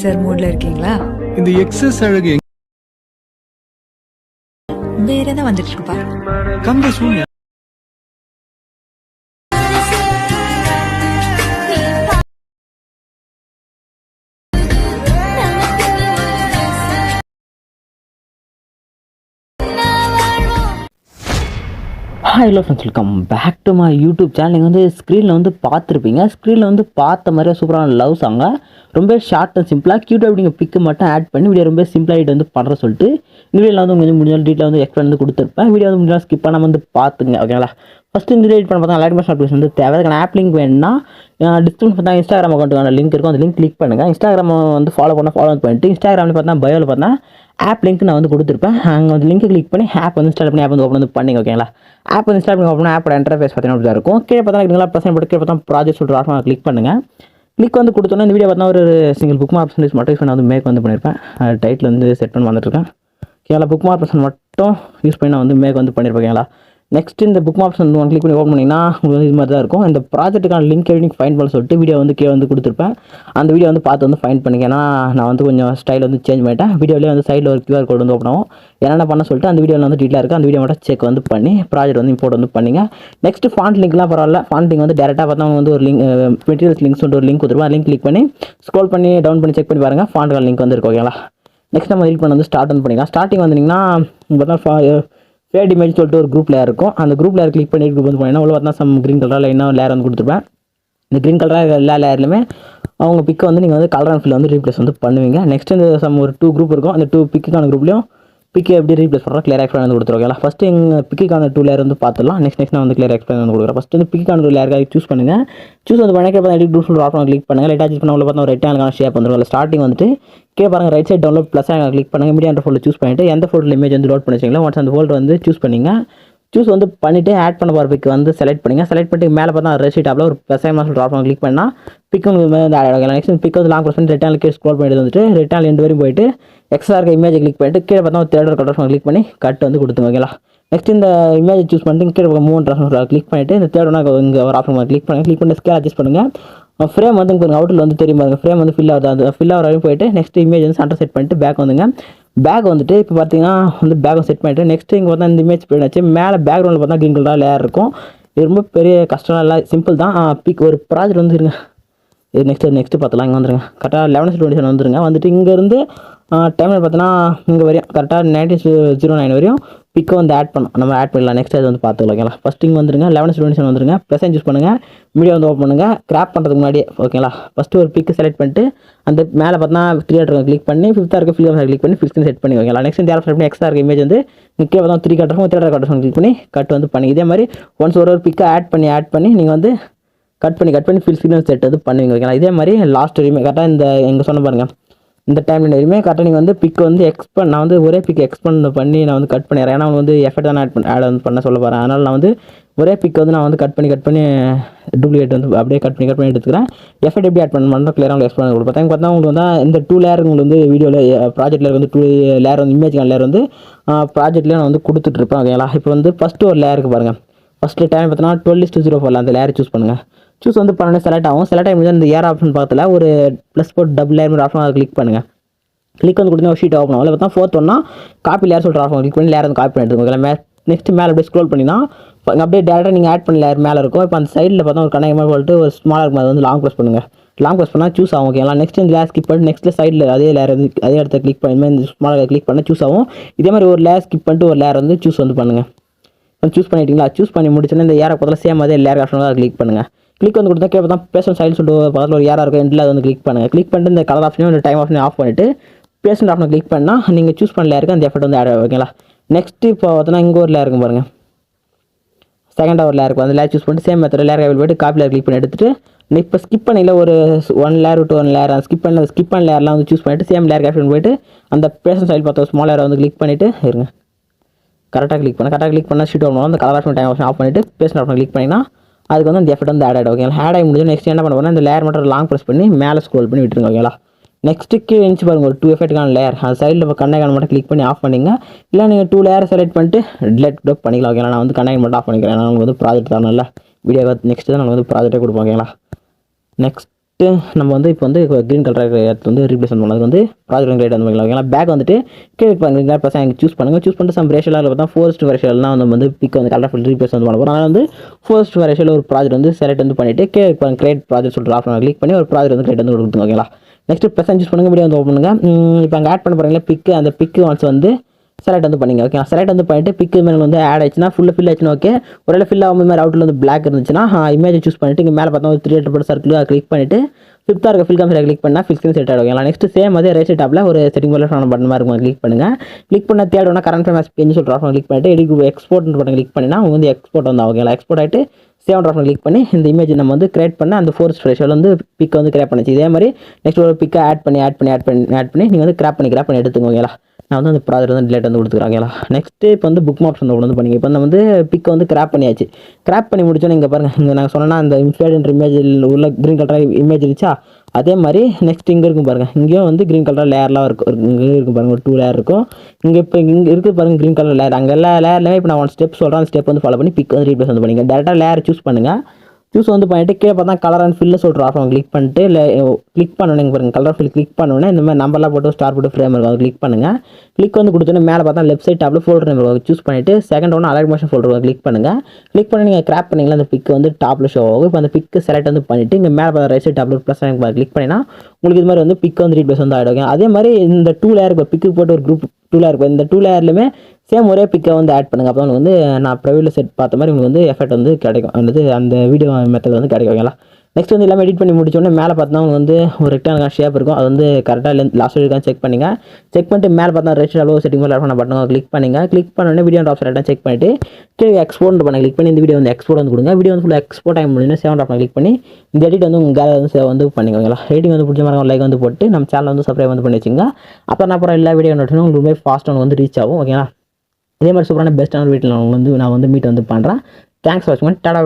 Sir மூட்ல இருக்கீங்களா? இந்த எக்ஸஸ் அழகு வேற என்ன வந்துட்டு இருக்குப்பா? கந்த சூன்யா. Hello friends, welcome back to my YouTube channel. நீங்கள் வந்து ஸ்க்ரீனில் வந்து பார்த்துருப்பீங்க. ஸ்க்ரீனில் வந்து பார்த்த மாதிரியே சூப்பரான லவ் சாங்க ரொம்ப ஷார்ட் அண்ட் சிம்பிளாக க்யூட்டாக அப்படிங்க பிக்கு மட்டும் ஆட் பண்ணி வீடியோ ரொம்ப சிம்பிளாகிட்டு வந்து பண்ணுற சொல்லிட்டு இந்த வீடியோவில் வந்து கொஞ்சம் முடிஞ்சாலும் டீட்டெயில் வந்து எக்ஸ்பிளைன் வந்து கொடுத்துருப்பேன். வீடியோ வந்து முடிஞ்சாலும் ஸ்கிப் பண்ணாமல் வந்து பார்த்துங்க, ஓகேங்களா? ஃபஸ்ட்டு இந்த எடிட் பண்ண பார்த்தா லைட் மாஸ்டர் அப்ளிகேஷன் வந்து தேவை. அதுக்கான ஆப் லிங்க் வேணும்னா டிஸ்கிரிப்ஷன் பார்த்தா இன்ஸ்டாகிராம் அக்கௌண்ட்டுக்கான லிங்க் இருக்கும். அந்த லிங்க் கிளிக் பண்ணுங்கள். இன்ஸ்டாகிராம் வந்து ஃபாலோ பண்ணிட்டு இன்ஸ்டாகிராமில் பார்த்தா பயோவில் பார்த்தா ஆப் லிங்க் நான் வந்து கொடுத்துருப்பேன். அங்கே வந்து லிங்க் கிளிக் பண்ணி ஆப் வந்து இன்ஸ்டால் பண்ணி ஆப் வந்து ஓப்பன் வந்து பண்ணிங்க, ஓகேங்களா? ஆப் வந்து இன்ஸ்டால் பண்ணி ஓப்பன் ஆப்போட இன்டர்ஃபேஸ் பார்த்தீங்கன்னா அப்படி தான் இருக்கும். கீழே பார்த்தா பர்சன் போட்டு கீழே பார்த்தா ப்ராஜெக்ட் சொல்கிற ஆப்ஷன் கிளிக் பண்ணுங்கள். கிளிக் வந்து கொடுத்தோன்னா இந்த வீடியோ பார்த்தா ஒரு சிங்கிள் புக் மார்க் பர்சன்டேஜ் மட்டும் நான் வந்து மேக் வந்து பண்ணியிருப்பேன். டைட்டில் வந்து செட் பண்ணி வந்துட்டுருக்கேன், ஓகேங்களா? புக் மார்க் பர்சன் மட்டும் யூஸ் பண்ணி நான் வந்து மேக் வந்து பண்ணியிருப்பேன், ஓகேங்களா? நெக்ஸ்ட் இந்த புக் மார்க்ஸ் வந்து ஒன் கிளிக் பண்ணி ஓப்பன் பண்ணிங்கன்னா உங்களுக்கு வந்து இது மாதிரி தான் இருக்கும். இந்த ப்ராஜெக்ட்டுக்கான லிங்க் எப்படி ஃபைன் பண்ண சொல்லிட்டு வீடியோ வந்து கீழே வந்து கொடுத்துருப்பேன். அந்த வீடியோ வந்து பார்த்து வந்து ஃபைன் பண்ணிங்க. ஏன்னா நான் வந்து கொஞ்சம் ஸ்டைல் வந்து சேஞ்ச் பண்ணிட்டேன். வீடியோலேயே வந்து சைடில் ஒரு QR கோட் வந்து ஓப்பன் ஆகும். என்னென்ன பண்ண சொல்லிட்டு அந்த வீடியோவில் வந்து டீட்டெயிலாக இருக்குது. அந்த வீடியோ மட்டும் செக் வந்து பண்ணி ப்ராஜெக்ட் வந்து இம்போர்ட் வந்து பண்ணிங்க. நெக்ஸ்ட் ஃபாண்ட் லிங்க்லாம் பரவாயில்ல. ஃபாண்ட் லிங்க் வந்து டேரெக்டாக பார்த்தா வந்து ஒரு லிங்க் மெட்டீரியல்ஸ் லிங்க்ஸ் ஒரு லிங்க் கொடுத்துருவோம். லிங்க் கிளிக் பண்ணி ஸ்க்ரோல் பண்ணி டவுன் பண்ணி செக் பண்ணி பாருங்கள். ஃபாண்ட்கான லிங்க் வந்து இருக்கும், ஓகேங்களா? நெக்ஸ்ட் நம்ம எடிட் பண்ண வந்து ஸ்டார்ட் வந்து பண்ணிக்கலாம். ஸ்டார்டிங் வந்தீங்கன்னா பார்த்தா ஃபேட் இமேஜ் சொல்லிட்டு ஒரு குரூப் லேயர் இருக்கும். அந்த குரூப் லேயர் கிளிக் பண்ணி குரூப் வந்து போனீங்கன்னா உள்ள பார்த்தா சம் க்ரீன் கலரில் என்ன லேயர் வந்து கொடுத்துருப்பேன். இந்த க்ரீன் கலராக எல்லா லேயர்லையுமே அவங்க பிக்கை வந்து நீங்கள் வந்து கலர் அண்ட் ஃபில் வந்து ரீப்ளேஸ் வந்து பண்ணுவீங்க. நெக்ஸ்ட் இந்த சம் ஒரு 2 குரூப் இருக்கும். அந்த 2 பிக்குக்கான குரூப்லையும் பிக்கை எப்படி ரீப்ளேஸ் பண்ணுறோம் கிளியர் எக்ஸ்பிளைன் வந்து கொடுத்துருவோம். ஃபஸ்ட்டு எங்கள் பிக்குக்கான 2 லேயர் வந்து பார்த்துலாம். நெக்ஸ்ட் நான் வந்து கிளியர் எக்ஸ்பிளைன் வந்து கொடுக்குறேன். ஃபஸ்ட்டு வந்து பிக்குக்கான லேயருக்காக சூஸ் பண்ணுங்கள். சூஸ் வந்து பண்ணிக்க எடிட் டூல்ஸ் ஆப்ஷன் கிளிக் பண்ணுங்கள். லைட்டாக சூஸ் பண்ண உள்ள பார்த்தா ஒரு ரெக்டாங்கிளான ஷேப் வந்துடும். ஸ்டார்டிங் வந்துட்டு கீழே பாருங்கள் right side download plus click பண்ணுங்கள். மீடியா ஃபோல்டர் சூஸ் பண்ணிவிட்டு எந்த ஃபோல்டர் இமேஜ் வந்து லோட் பண்ணி வச்சிங்களோ ஒன்ஸ் அந்த ஃபோல்டர் வந்து சூஸ் பண்ணிங்க. சூஸ் வந்து பண்ணிவிட்டு ஆட் பண்ண போகிற பிக் வந்து செலக்ட் பண்ணிங்க. செலக்ட் பண்ணிட்டு மேலே பார்த்தா ரெசிட் டாப்பில் ஒரு ப்ளஸ் சொல்கிற ஆப்ஷன் கிளிக் பண்ணால் பிக் வந்து வந்து ஆட் ஆகலாம். நெக்ஸ்ட் பிக் வந்து லாங் ப்ரெஸ் பண்ணி ரிட்டர்ன் கீழே ஸ்க்ரோல் பண்ணிட்டு வந்துட்டு ரிட்டர்ன் எண்டு வரையும் போயிட்டு எக்ஸ்ட்ரா இருக்க இமேஜ் கிளிக் பண்ணிட்டு கீழே பார்த்தா ஒரு தேர்ட் கட் ஆப்ஷன் கிளிக் பண்ணி கட் வந்து கொடுத்துங்க, ஓகேங்களா? நெக்ஸ்ட் இந்த இமேஜ் சூஸ் பண்ணிட்டு கீழே 3 கிளிக் பண்ணிவிட்டு இந்த தேர்ட் ஒன்றா இங்கே ஒரு ஆப்ஷன் கிளிக் பண்ணி ஸ்கேல் அட்ஜஸ்ட் பண்ணுங்கள். ஃப்ரேம் வந்து உங்களுக்கு அவுட்டில் வந்து தெரியும் பாருங்கள். ஃப்ரேம் வந்து ஃபில் ஆகுது. அந்த ஃபில் ஆகிற வரையும் போயிட்டு நெக்ஸ்ட் இமேஜ் வந்து சென்டர் செட் பண்ணிட்டு பேக் வந்துங்க. பேக் வந்துட்டு இப்போ பார்த்தீங்கன்னா வந்து பேக்கை செட் பண்ணிவிட்டு நெக்ஸ்ட் இங்கே பார்த்தா இந்த இமேஜ் போயிடுச்சு. மேலே பேக்ரவுண்டில் பார்த்தா க்ரீன் கலராக லேயர் இருக்கும். இது ரொம்ப பெரிய கஷ்டம் இல்லை, சிம்பிள் தான். பிக் ஒரு ப்ராஜெக்ட் வந்து இருங்க. இது நெக்ஸ்ட்டு பார்த்தலாம். இங்கே வந்துருங்க. கரெக்டாக 11/27 வந்துருங்க. வந்துட்டு இங்கேருந்து டைமில் பார்த்தீங்கன்னா இங்கே வரையும் கரெக்டாக 19:09 வரையும் பிக்கை வந்து ஆட் பண்ணிடலாம். நெக்ஸ்ட் அது வந்து பார்த்துக்கலாம், ஓகேங்களா? ஃபஸ்ட் இங்கே வந்துருங்க. 11/27 வந்துருங்க. ப்ளஸ் சூஸ் பண்ணுங்கள். மீடியா வந்து ஓப்பன் பண்ணுங்கள். கிராப் பண்ணுறதுக்கு முன்னாடியே, ஓகேங்களா? ஃபஸ்ட்டு ஒரு பிக்கு செலக்ட் பண்ணிட்டு அந்த மேலே பார்த்தா 3 கிளிக் பண்ணி 5th இருக்க ஃபில் கிளிக் பண்ணி 5th செட் பண்ணி, ஓகேங்களா? நெக்ஸ்ட் இந்த செலக்ட் பண்ணி எக்ஸ்ட்ரா இருக்க இமேஜ் வந்து கீழே பார்த்தா 3 கட்டுறோம் 3 கட் கிளிக் பண்ணி கட் வந்து பண்ணி இதே மாதிரி ஒன்ஸ் ஒரு பிக்கை ஆட் பண்ணி நீங்கள் வந்து கட் பண்ணி ஃபில் ஸ்க்ரீன் செட் வந்து பண்ணுவீங்க, ஓகேங்களா? இதே மாதிரி லாஸ்ட் வரையுமே கரெக்டாக இந்த எங்கே சொன்ன பாருங்கள் இந்த டைமில் வரையுமே கரெக்டாக நீங்கள் வந்து பிக் வந்து நான் வந்து ஒரே பிக் எக்ஸ்பெண்ட் பண்ணி நான் வந்து கட் பண்ணிடுறேன். ஏன்னா வந்து எஃபெக்ட் தான் ஆட் வந்து பண்ண சொல்ல போகிறேன். அதனால் நான் வந்து ஒரே பிக் வந்து நான் வந்து கட் பண்ணி டூப்ளிகேட் வந்து அப்படியே கட் பண்ணி எடுத்துக்கிறேன். எஃபெக்ட் எப்படி ஆட் பண்ண கிளியராக உங்களுக்கு எக்ஸ்பிளைன் கொடுப்பேன். பார்த்தா உங்களுக்கு வந்து இந்த 2 லேயர் உங்களுக்கு வந்து வீடியோவில் ப்ராஜெக்ட்டில் வந்து 2 லேயர் வந்து இமேஜ் லேயர் வந்து ப்ராஜெக்ட்லேயே நான் வந்து கொடுத்துட்ருப்பேன், ஓகேங்களா? இப்போ வந்து ஃபஸ்ட்டு ஒரு லேயருக்கு பாருங்கள். ஃபஸ்ட்டு டைம் பார்த்தீங்கன்னா 12:04 அந்த லேயர் சூஸ் பண்ணுங்கள். சூஸ் வந்து பண்ணி செலக்ட் ஆகும். செலக்ட் ஆகி இந்த ஏர் ஆப்ஷன் பக்கத்தில் ஒரு ப்ளஸ் போட்டு டபுள் லேயர் ஆப்ஷன் அதை கிளிக் பண்ணுங்கள். கிளிக் வந்து கொடுத்தீங்கன்னா ஷீட் ஓப்பன் ஆகும். அதில் பார்த்தா 4th ஒன்றா காப்பி லேயர் சொல்கிற ஆப்ஷன் கிளிக் பண்ணி லேயர் வந்து காப்பி பண்ணி எடுத்துக்கோங்க. நெக்ஸ்ட் மேலே அப்படியே ஸ்க்ரோல் பண்ணினா அப்படியே டேரெக்டாக நீங்கள் ஆட் பண்ண லேயர் மேலே இருக்கும். இப்போ அந்த சைடில் பார்த்தா ஒரு கனெக்ட் போட்டு ஒரு ஸ்மாலாக இருக்கும். அது வந்து லாங் ப்ரெஸ் பண்ணுங்கள். லாங் ப்ரெஸ் பண்ணால் சூஸ் ஆகும், ஓகேங்களா? நெக்ஸ்ட் இந்த லேயர் ஸ்கிப் பண்ணி நெக்ஸ்ட் சைடில் அதே லேயர் வந்து அதே இடத்த கிளிக் பண்ணி இந்த ஸ்மாலாக கிளிக் பண்ணால் சூஸ் ஆகும். இதே மாதிரி ஒரு லேயர் ஸ்கிப் பண்ணிட்டு ஒரு லேயர் வந்து சூஸ் வந்து பண்ணுங்கள். சூஸ் பண்ணிட்டீங்களா? சூஸ் பண்ணி முடிச்சுன்னா இந்த ஏரை பக்கத்தில் சேம் அதே லேயர் ஆப்ஷன் அதை கிளிக் பண்ணுங்கள். கிளிக் வந்து கொடுத்தா கேட்பா பேஷன் சைல்டு சொல்லிட்டு பக்கத்தில் ஒரு ஏராக இருக்கும். எண்டில் அதை வந்து கிளிக் பண்ணுங்கள். கிளிக் பண்ணிட்டு இந்த கலர் ஆப்ஷனையும் இந்த டைம் ஆப்ஷனையும் ஆஃப் பண்ணிவிட்டு பேஷன் ஆப்ஷனை கிளிக் பண்ணால் நீங்கள் சூஸ் பண்ண லேயருக்கு அந்த எஃபெக்ட் வந்து ஆட் ஆகும், ஓகேங்களா? நெக்ஸ்ட்டு இப்போ பார்த்தீங்கன்னா இங்கே ஒரு லேயர் இருக்கும் பாருங்கள். செகண்டாக ஒரு லேயர் இருக்கும். அந்த லேயர் சூஸ் பண்ணிட்டு சேம் மெத்தட் லேயர் போய்ட்டு காப்பி லேயர் கிளிக் பண்ணி எடுத்துட்டு இப்போ ஸ்கிப் பண்ணியில் ஒரு 1 லேயர் விட்டு 1 லேயர் ஸ்கிப் பண்ண லேயர்லாம் வந்து சூஸ் பண்ணிவிட்டு சேம் லேயர் கேப்ஷன் போய்ட்டு அந்த பேஷன் சைடு பார்த்த ஸ்மால் லேயரை வந்து கிளிக் பண்ணிவிட்டு இருங்க. கரெக்டாக கிளிக் பண்ணால் ஷீட் ஓப்பன் அந்த colour option time option off பண்ணிவிட்டு பேஷன் ஆப்ஷன் கிளிக் பண்ணிங்கன்னா அதுக்கு வந்து அந்த எஃபெக்ட் வந்து ஆட் ஆகிடும், ஓகேங்களா? ஆட் ஆகி முடிஞ்சு நெக்ஸ்ட் என்ன பண்ணுவோம்னா இந்த லேயர் மட்டும் லாங் ப்ரெஸ் பண்ணி மேலே ஸ்க்ரோல் பண்ணி விட்டுருங்க, ஓகேங்களா? நெக்ஸ்ட்டு கீழே இருந்துச்சு பாருங்கள் ஒரு 2 எஃபெக்ட்டுக்கான லேயர் அது சைடில் இப்போ கண்ணை மட்டும் கிளிக் பண்ணி ஆஃப் பண்ணிங்க. இல்லை நீங்கள் 2 லேயர் செலக்ட் பண்ணிட்டு டிலெட் கூட பண்ணிக்கலாம். ஓகேங்களா, நான் வந்து கண்ணை மட்டும் ஆஃப் பண்ணிக்கிறேன். நான் உங்களுக்கு வந்து ப்ராஜெக்ட் தரணும்ல வீடியோ நெக்ஸ்ட்டு தான் நம்ம வந்து ப்ராஜெக்டே கொடுப்போம். ஓகேங்களா, நெக்ஸ்ட்டு நம்ம வந்து இப்போ வந்து க்ரீன் கலர் இடத்துல வந்து ரீப்ளேஸ் பண்ணதுக்கு வந்து ப்ராஜெக்ட் கிரியேட் வந்து ஓகேங்களா. பேக் வந்துட்டு கீழே பண்ணுறீங்களா ப்ளஸ் எனக்கு சூஸ் பண்ணிட்டு சம் ரேஷியலாக பார்த்தா ஃபோர்ஸ்ட் ரேஷியல்லாம் வந்து பிக் வந்து கலர் ஃபுல் ரீப்ளேஸ் வந்து பண்ண போகிறோம். அதனால் வந்து ஃபோர்ஸ்ட் ரேஷியல் ஒரு ப்ராஜெக்ட் வந்து செலக்ட் வந்து பண்ணிவிட்டு கீழே கிரியேட் ப்ராஜெக்ட் சொல்லிட்டு ஆஃப் கிளிக் பண்ணி ஒரு ப்ராஜெக்ட் வந்து கிரியேட் வந்து கொடுத்துங்க. ஓகேங்களா, நெக்ஸ்ட் ப்ளஸ் சூஸ் பண்ணுங்கள், வீடியோ வந்து ஓப்பன் பண்ணுங்கள். இப்போ அங்கே ஆட் பண்ண போகிறீங்களா பிக்கு, அந்த பிக்கு ஒன்ஸ் வந்து செலக்ட் வந்து பண்ணிங்க. ஓகே, செலக்ட் வந்து பண்ணிட்டு பிக்கு மேலே வந்து ஆட் ஆயிடுச்சுன்னா ஃபில் ஆச்சுன்னா ஓகே. ஒருவேளை ஃபில் ஆகும் மாதிரி அவுட்டில் வந்து பிளாக் இருந்துச்சுன்னா இமேஜ் சூஸ் பண்ணிட்டு இங்கே மேலே பார்த்தா ஒரு 3 டாட் சர்க்கிள் கிளிக் பண்ணிட்டு ஃபிஃப்த்தாக இருக்க ஃபில் காம்ஸ் கிளிக் பண்ணால் ஃபில் ஸ்க்ரீன் செட் ஆகிடும். நெக்ஸ்ட் சேம் அதே ரைட் டாப்பில் ஒரு செட்டிங் போல பட்டன் மாதிரி இருக்கும், கிளிக் பண்ணுங்கள். கிளிக் பண்ண தேடணும்னா கரண்ட் ஃப்ரேம் பேஜ் சொல்கிற ஆப்ஷன் கிளிக் பண்ணிட்டு எடிட் எக்ஸ்போர்ட் பட்டன் கிளிக் பண்ணினா அவங்க வந்து எக்ஸ்போர்ட் வந்து ஓகேங்களா. எக்ஸ்போர்ட் ஆகிட்டு சேவ் ஆப்ஷன் கிளிக் பண்ணி இந்த இமேஜ் நம்ம வந்து கிரியேட் பண்ண அந்த ஃபோர்ஸ் ரேஷியோவில் வந்து பிக் வந்து கிரியேட் பண்ணிச்சு. இதே மாதிரி நெக்ஸ்ட் ஒரு பிக்கை ஆட் பண்ணி நீங்கள் வந்து கிராப் பண்ணி எடுத்துங்க. ஓகேங்களா, நான் வந்து அந்த ப்ராஜெக்ட் வந்து டிலேட் வந்து கொடுத்துருக்காங்களா. நெக்ஸ்ட்டு இப்போ வந்து புக் மார்க்ஸ் வந்து பண்ணிங்க. இப்போ வந்து பிக்கை வந்து கிராப் பண்ணியாச்சு. கிராப் பண்ணி முடிச்சோன்னே இங்கே பாருங்கள், இங்கே நாங்கள் சொன்னால் அந்த இன்ஃபிளேட் இமேஜில் உள்ள க்ரீன் கலர் இமேஜ் இருந்துச்சா அதே மாதிரி நெக்ஸ்ட் இங்கே இருக்கும் பாருங்கள். இங்கேயும் வந்து க்ரீன் கலர் லேயர்லாம் இருக்கும். இங்கே இருக்கும் பாருங்கள், ஒரு 2 லேயர் இருக்கும். இங்கே இருக்குது பாருங்கள் க்ரீன் கலர் லேயர். அங்கே எல்லா லேயர்லேயே இப்போ நான் 1 ஸ்டெப் சொல்கிறேன், அந்த ஸ்டெப் வந்து ஃபாலோ பண்ணி பிக் வந்து ரீப்ளேஸ் வந்து பண்ணிங்க. டேரெக்டாக லேயர் சூஸ் பண்ணுங்கள். சூஸ் வந்து பண்ணிட்டு கீழே பார்த்தா கலர் அண்ட் ஃபில்ல சொல்கிற ஆப்ஷன் கிளிக் பண்ணிட்டு இல்லை கிளிக் பண்ணணும் பாருங்கள். கலர் ஃபில் கிளிக் பண்ணோன்னே இந்த மாதிரி நம்பர்லாம் போட்டு ஸ்டார் போட்டு ஃப்ரேம் இருக்கும், அது கிளிக் பண்ணுங்கள். கிளிக் வந்து கொடுத்தோன்னே மேலே பார்த்தா லெஃப்ட் சைட் டாப்பில் ஃபோல்டர் நேம் இருக்கும், சூஸ் பண்ணிட்டு செகண்ட் ஒன்று அலைட் மோஷன் ஃபோல்டர் கிளிக் பண்ணுங்கள். கிளிக் பண்ணி நீங்கள் கிராப் பண்ணிங்களா அந்த பிக் வந்து டாப்பில் ஷோ ஆகும். இப்போ அந்த பிக்கு செலக்ட் வந்து பண்ணிவிட்டு இங்கே மேலே பார்த்தா ரைட் சைட் டாப்பில் ப்ளஸ் கிளிக் பண்ணினா உங்களுக்கு இது மாதிரி வந்து பிக் வந்து ரீப்ளேஸ் வந்து ஆகிடும். அதே மாதிரி இந்த 2 லேயர் இப்போ பிக்கு போட்டு ஒரு குரூப் 2 லேயர் இருக்கும். இந்த 2 லேயர்லையுமே சேம் ஒரே பிக்கை வந்து ஆட் பண்ணுங்கள். அப்போ உங்களுக்கு வந்து நான் ப்ரைவேட்டில் செட் பார்த்த மாதிரி உங்களுக்கு வந்து எஃபெக்ட் வந்து கிடைக்கும், அந்த வீடியோ மெத்தட் வந்து கிடைக்கும். ஓகேங்களா, நெக்ஸ்ட் வந்து எல்லாமே எடிட் பண்ணி முடிச்சோடனே மேலே பார்த்தா உங்களுக்கு வந்து ஒரு ரெக்டாங்கிள் ஷேப் இருக்கும், அது வந்து கரெக்டாக லாஸ்ட் இருக்கான்னு செக் பண்ணிட்டு மேலே பார்த்தா ரெட் அளவு செட்டிங் பண்ண பட்டன் கிளிக் கிளிக் பண்ணோடனே வீடியோ ஆப்ஷன் செக் பண்ணிட்டு கீழே எக்ஸ்போர்ட் பண்ண கிளிக் பண்ணி இந்த வீடியோ வந்து எக்ஸ்போர்ட் வந்து கொடுங்க. வீடியோ வந்து ஃபுல்லாக எக்ஸ்போர்ட் ஆகி முடிஞ்சு 7 ஆப்ஷன் கிளிக் பண்ணி இந்த எடிட் வந்து உங்கள் கேலரி வந்து சேவ் வந்து பண்ணிக்கோங்களா. ரேட்டிங் வந்து பிடிச்ச மாதிரி லைக் வந்து போட்டு நம்ம சேனல் வந்து சப்ஸ்கிரைப் வந்து பண்ணி வச்சுங்க. அப்போ நான் அப்புறம் எல்லா வீடியோ நோட்டினா உங்களுக்கு ஃபாஸ்ட்டாக வந்து ரீச் ஆகும். ஓகேங்களா, இதே மாதிரி சூப்பரான பெஸ்ட்டான வீட்டில் நான் வந்து மீட் வந்து பண்ணுறேன். தேங்க்ஸ் ஃபார் வாட்சிங். டாடா.